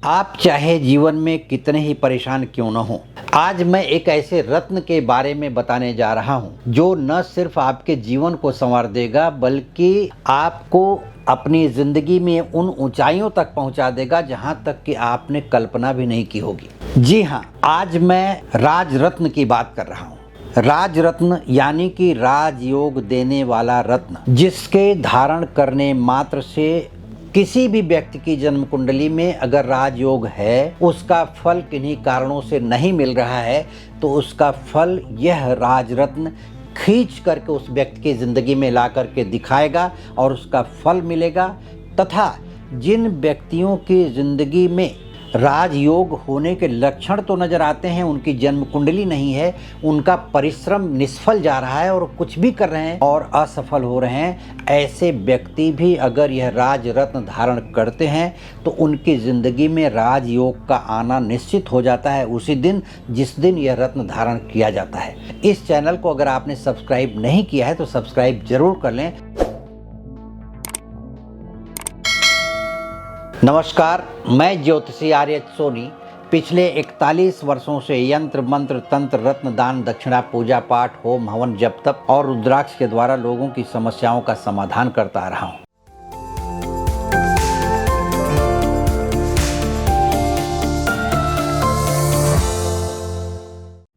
आप चाहे जीवन में कितने ही परेशान क्यों न हो, आज मैं एक ऐसे रत्न के बारे में बताने जा रहा हूं जो न सिर्फ आपके जीवन को संवार देगा बल्कि आपको अपनी जिंदगी में उन ऊंचाइयों तक पहुंचा देगा जहां तक कि आपने कल्पना भी नहीं की होगी। जी हाँ, आज मैं राज रत्न की बात कर रहा हूं। राज रत्न यानी कि राजयोग देने वाला रत्न, जिसके धारण करने मात्र से किसी भी व्यक्ति की जन्म कुंडली में अगर राजयोग है, उसका फल किन्हीं कारणों से नहीं मिल रहा है तो उसका फल यह राजरत्न खींच करके उस व्यक्ति की जिंदगी में ला करके दिखाएगा और उसका फल मिलेगा। तथा जिन व्यक्तियों की जिंदगी में राजयोग होने के लक्षण तो नजर आते हैं, उनकी जन्म कुंडली नहीं है, उनका परिश्रम निष्फल जा रहा है और कुछ भी कर रहे हैं और असफल हो रहे हैं, ऐसे व्यक्ति भी अगर यह राज रत्न धारण करते हैं तो उनकी जिंदगी में राजयोग का आना निश्चित हो जाता है उसी दिन जिस दिन यह रत्न धारण किया जाता है। इस चैनल को अगर आपने सब्सक्राइब नहीं किया है तो सब्सक्राइब जरूर कर लें। नमस्कार, मैं ज्योतिषी आर्य सोनी पिछले 41 वर्षों से यंत्र मंत्र तंत्र रत्न दान दक्षिणा पूजा पाठ होम हवन जप तप और रुद्राक्ष के द्वारा लोगों की समस्याओं का समाधान करता आ रहा हूँ।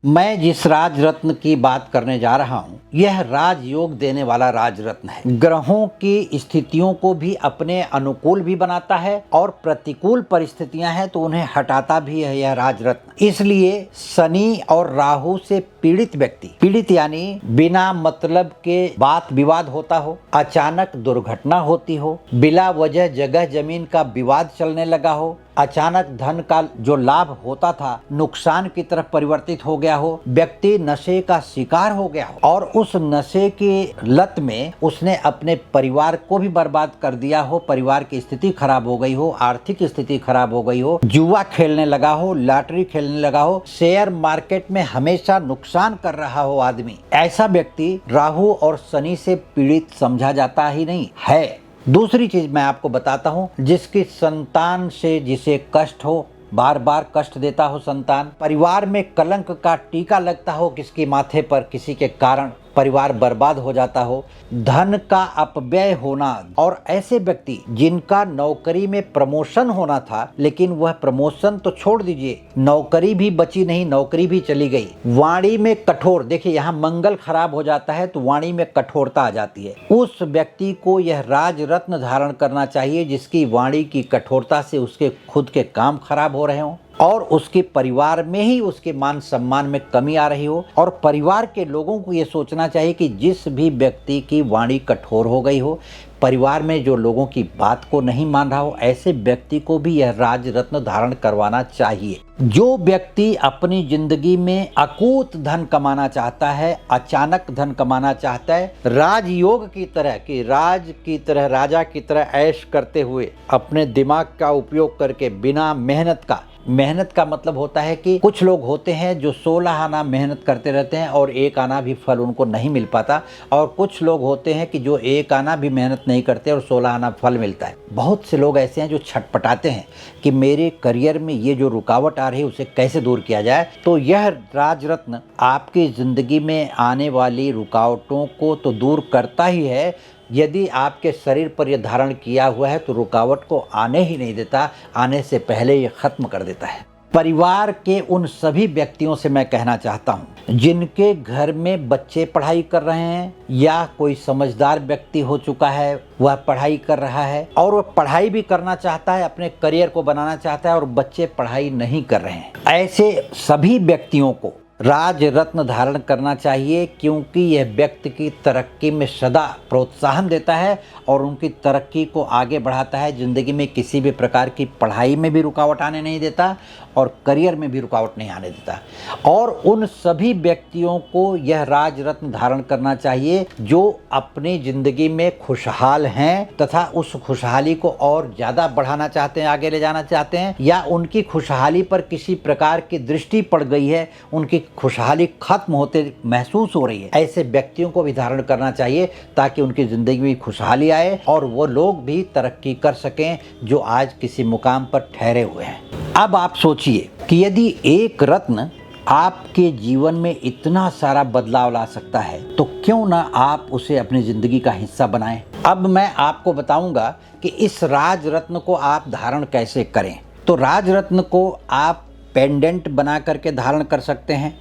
मैं जिस राज रत्न की बात करने जा रहा हूँ यह राजयोग देने वाला राज रत्न है। ग्रहों की स्थितियों को भी अपने अनुकूल भी बनाता है और प्रतिकूल परिस्थितियां हैं तो उन्हें हटाता भी है यह राज रत्न। इसलिए शनि और राहु से पीड़ित व्यक्ति, पीड़ित यानी बिना मतलब के बात विवाद होता हो, अचानक दुर्घटना होती हो, बिला वजह जगह जमीन का विवाद चलने लगा हो, अचानक धन का जो लाभ होता था नुकसान की तरफ परिवर्तित हो गया हो, व्यक्ति नशे का शिकार हो गया हो और उस नशे की लत में उसने अपने परिवार को भी बर्बाद कर दिया हो, परिवार की स्थिति खराब हो गई हो, आर्थिक स्थिति खराब हो गई हो, जुआ खेलने लगा हो, लॉटरी खेलने लगा हो, शेयर मार्केट में हमेशा नुकसान कर रहा हो आदमी, ऐसा व्यक्ति राहु और शनि से पीड़ित समझा जाता ही नहीं है। दूसरी चीज मैं आपको बताता हूँ, जिसकी संतान से जिसे कष्ट हो, बार बार कष्ट देता हो संतान, परिवार में कलंक का टीका लगता हो किसके माथे पर, किसी के कारण परिवार बर्बाद हो जाता हो, धन का अपव्यय होना और ऐसे व्यक्ति जिनका नौकरी में प्रमोशन होना था लेकिन वह प्रमोशन तो छोड़ दीजिए, नौकरी भी बची नहीं, नौकरी भी चली गई। वाणी में कठोर, देखिए यहाँ मंगल खराब हो जाता है तो वाणी में कठोरता आ जाती है। उस व्यक्ति को यह राज रत्न धारण करना चाहिए जिसकी वाणी की कठोरता से उसके खुद के काम खराब हो रहे हों और उसके परिवार में ही उसके मान सम्मान में कमी आ रही हो। और परिवार के लोगों को ये सोचना चाहिए कि जिस भी व्यक्ति की वाणी कठोर हो गई हो, परिवार में जो लोगों की बात को नहीं मान रहा हो, ऐसे व्यक्ति को भी यह राज रत्न धारण करवाना चाहिए। जो व्यक्ति अपनी जिंदगी में अकूत धन कमाना चाहता है, अचानक धन कमाना चाहता है, राजयोग की तरह कि राज की तरह राजा की तरह ऐश करते हुए अपने दिमाग का उपयोग करके बिना मेहनत का मतलब होता है कि कुछ लोग होते हैं जो 16 आना मेहनत करते रहते हैं और 1 आना भी फल उनको नहीं मिल पाता, और कुछ लोग होते हैं कि जो 1 आना भी मेहनत नहीं करते और 16 आना फल मिलता है। बहुत से लोग ऐसे हैं जो छटपटाते हैं कि मेरे करियर में ये जो रुकावट आ रही है उसे कैसे दूर किया जाए। तो यह राज रत्न आपकी जिंदगी में आने वाली रुकावटों को तो दूर करता ही है, यदि आपके शरीर पर यह धारण किया हुआ है तो रुकावट को आने ही नहीं देता, आने से पहले ये खत्म कर देता है। परिवार के उन सभी व्यक्तियों से मैं कहना चाहता हूँ जिनके घर में बच्चे पढ़ाई कर रहे हैं या कोई समझदार व्यक्ति हो चुका है, वह पढ़ाई कर रहा है और वह पढ़ाई भी करना चाहता है, अपने करियर को बनाना चाहता है और बच्चे पढ़ाई नहीं कर रहे हैं, ऐसे सभी व्यक्तियों को राज रत्न धारण करना चाहिए क्योंकि यह व्यक्ति की तरक्की में सदा प्रोत्साहन देता है और उनकी तरक्की को आगे बढ़ाता है। जिंदगी में किसी भी प्रकार की पढ़ाई में भी रुकावट आने नहीं देता और करियर में भी रुकावट नहीं आने देता। और उन सभी व्यक्तियों को यह राज रत्न धारण करना चाहिए जो अपनी जिंदगी में खुशहाल हैं तथा उस खुशहाली को और ज़्यादा बढ़ाना चाहते हैं, आगे ले जाना चाहते हैं, या उनकी खुशहाली पर किसी प्रकार की दृष्टि पड़ गई है, उनकी खुशहाली खत्म होते महसूस हो रही है, ऐसे व्यक्तियों को भी धारण करना चाहिए ताकि उनकी ज़िंदगी में खुशहाली आए और वो लोग भी तरक्की कर सकें जो आज किसी मुकाम पर ठहरे हुए हैं। अब आप सोचिए कि यदि एक रत्न आपके जीवन में इतना सारा बदलाव ला सकता है तो क्यों ना आप उसे अपनी जिंदगी का हिस्सा बनाएं। अब मैं आपको बताऊंगा कि इस राज रत्न को आप धारण कैसे करें। तो राज रत्न को आप पेंडेंट बना करके धारण कर सकते हैं,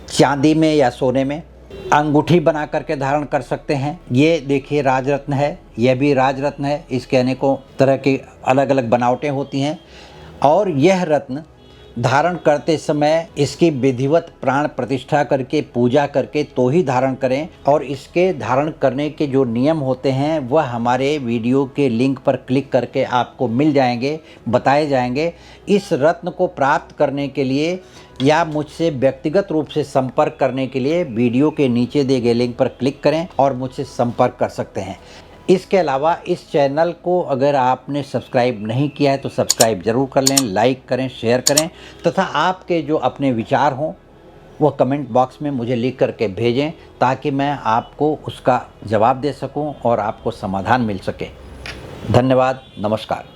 चांदी में या सोने में, अंगूठी बना करके धारण कर सकते हैं। ये देखिए राजरत्न है, यह भी राजरत्न है। इसके अनेकों तरह की अलग अलग बनावटें होती हैं और यह रत्न धारण करते समय इसकी विधिवत प्राण प्रतिष्ठा करके पूजा करके तो ही धारण करें। और इसके धारण करने के जो नियम होते हैं वह हमारे वीडियो के लिंक पर क्लिक करके आपको मिल जाएंगे, बताए जाएंगे। इस रत्न को प्राप्त करने के लिए या मुझसे व्यक्तिगत रूप से संपर्क करने के लिए वीडियो के नीचे दिए गए लिंक पर क्लिक करें और मुझसे संपर्क कर सकते हैं। इसके अलावा इस चैनल को अगर आपने सब्सक्राइब नहीं किया है तो सब्सक्राइब ज़रूर कर लें, लाइक करें, शेयर करें तथा आपके जो अपने विचार हों वह कमेंट बॉक्स में मुझे लिख करके भेजें ताकि मैं आपको उसका जवाब दे सकूं और आपको समाधान मिल सके। धन्यवाद, नमस्कार।